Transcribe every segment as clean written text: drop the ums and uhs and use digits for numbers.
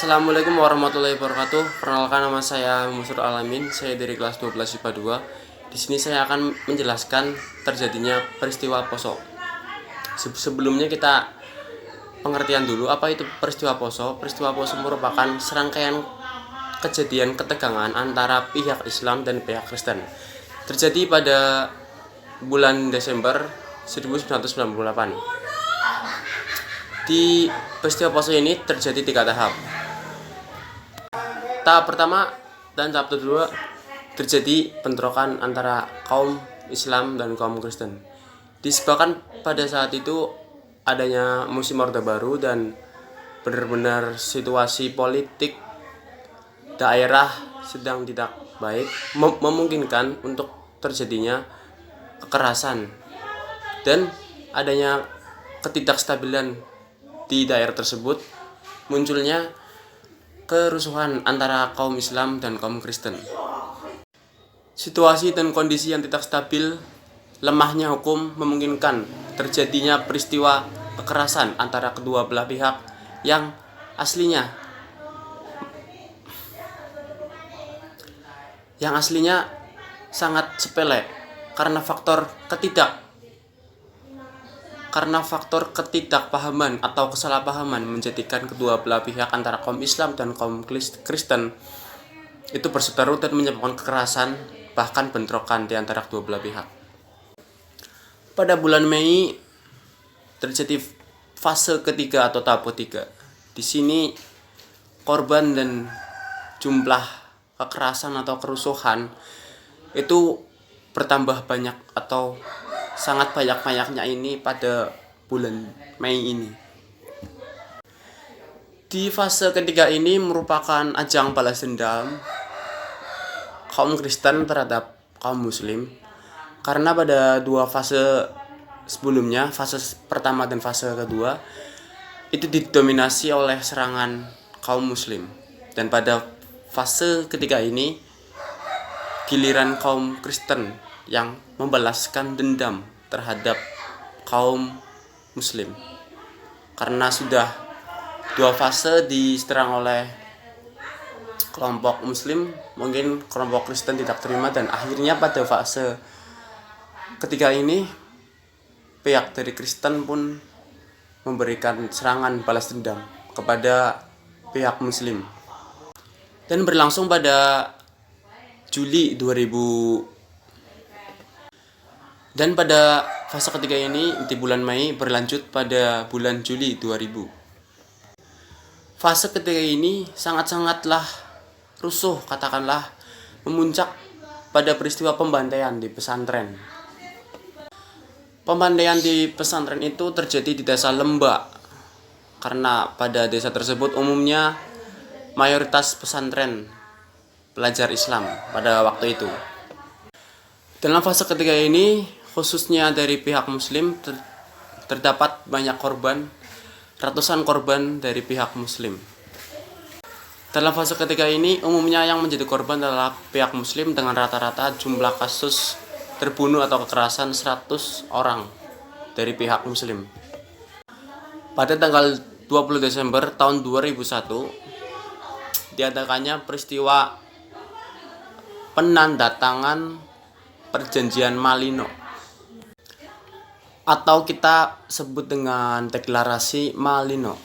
Assalamualaikum warahmatullahi wabarakatuh. Perkenalkan, nama saya Musur Alamin. Saya dari kelas 12 IPA 2. Di sini saya akan menjelaskan terjadinya peristiwa Poso. Sebelumnya kita pengertian dulu apa itu peristiwa Poso. Peristiwa Poso merupakan serangkaian kejadian ketegangan antara pihak Islam dan pihak Kristen. Terjadi pada bulan Desember 1998. Di peristiwa Poso ini terjadi 3 tahap. Tahap pertama dan tahap kedua terjadi bentrokan antara kaum Islam dan kaum Kristen. Disebabkan pada saat itu adanya musim Orde Baru dan benar-benar situasi politik daerah sedang tidak baik, memungkinkan untuk terjadinya kekerasan dan adanya ketidakstabilan di daerah tersebut, munculnya kerusuhan antara kaum Islam dan kaum Kristen. Situasi dan kondisi yang tidak stabil, lemahnya hukum memungkinkan terjadinya peristiwa kekerasan antara kedua belah pihak yang aslinya sangat sepele karena faktor ketidakpahaman atau kesalahpahaman menjadikan kedua belah pihak antara kaum Islam dan kaum Kristen itu berseteru dan menyebabkan kekerasan, bahkan bentrokan di antara kedua belah pihak. Pada bulan Mei terjadi fase ketiga atau tahap ketiga. Di sini korban dan jumlah kekerasan atau kerusuhan itu bertambah banyak atau sangat banyak-banyaknya ini pada bulan Mei ini. Di fase ketiga ini merupakan ajang balas dendam kaum Kristen terhadap kaum Muslim, karena pada dua fase sebelumnya, fase pertama dan fase kedua, itu didominasi oleh serangan kaum Muslim, dan pada fase ketiga ini giliran kaum Kristen yang membalaskan dendam terhadap kaum Muslim, karena sudah dua fase diserang oleh kelompok Muslim, mungkin kelompok Kristen tidak terima, dan akhirnya pada fase ketiga ini pihak dari Kristen pun memberikan serangan balas dendam kepada pihak Muslim, dan berlangsung pada Juli 2000. Dan pada fase ketiga ini di bulan Mei berlanjut pada bulan Juli 2000. Fase ketiga ini sangat-sangatlah rusuh, katakanlah memuncak pada peristiwa pembantaian di pesantren. Pembantaian di pesantren itu terjadi di desa Lembak, karena pada desa tersebut umumnya mayoritas pesantren pelajar Islam pada waktu itu. Dalam fase ketiga ini, khususnya dari pihak Muslim, terdapat banyak korban, ratusan korban dari pihak Muslim. Dalam fase ketiga ini, umumnya yang menjadi korban adalah pihak Muslim dengan rata-rata jumlah kasus terbunuh atau kekerasan 100 orang dari pihak Muslim. Pada tanggal 20 Desember tahun 2001, diadakannya peristiwa penandatangan Perjanjian Malino, atau kita sebut dengan Deklarasi Malino.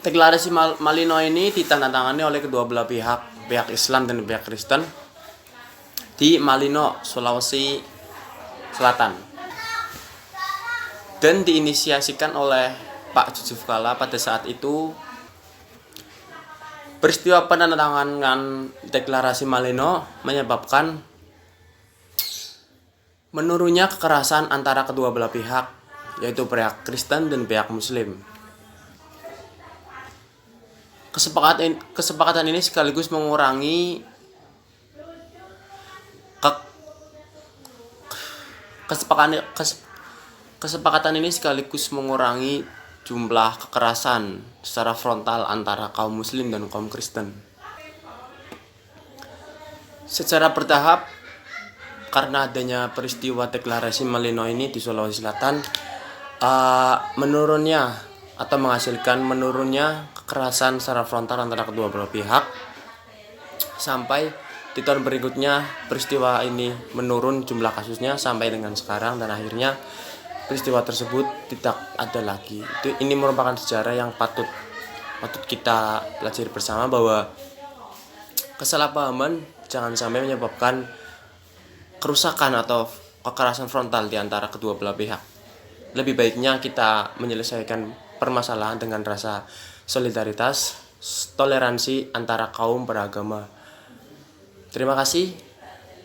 Deklarasi Malino ini ditandatangani oleh kedua belah pihak Islam dan pihak Kristen di Malino, Sulawesi Selatan, dan diinisiasikan oleh Pak Yusuf Kala pada saat itu. Peristiwa penandatanganan Deklarasi Malino menyebabkan menurunnya kekerasan antara kedua belah pihak, yaitu pihak Kristen dan pihak Muslim. Kesepakatan ini sekaligus mengurangi jumlah kekerasan secara frontal antara kaum Muslim dan kaum Kristen. Secara bertahap, karena adanya peristiwa Deklarasi Malino ini di Sulawesi Selatan, menurunnya atau menghasilkan menurunnya kekerasan secara frontal antara kedua belah pihak, sampai di tahun berikutnya peristiwa ini menurun jumlah kasusnya sampai dengan sekarang, dan akhirnya peristiwa tersebut tidak ada lagi. Ini merupakan sejarah yang patut kita pelajari bersama, bahwa kesalahpahaman jangan sampai menyebabkan kerusakan atau kekerasan frontal di antara kedua belah pihak. Lebih baiknya kita menyelesaikan permasalahan dengan rasa solidaritas, toleransi antara kaum beragama. Terima kasih.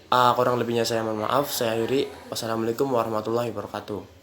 Kurang lebihnya saya mohon maaf. Saya Yuri. Wassalamualaikum warahmatullahi wabarakatuh.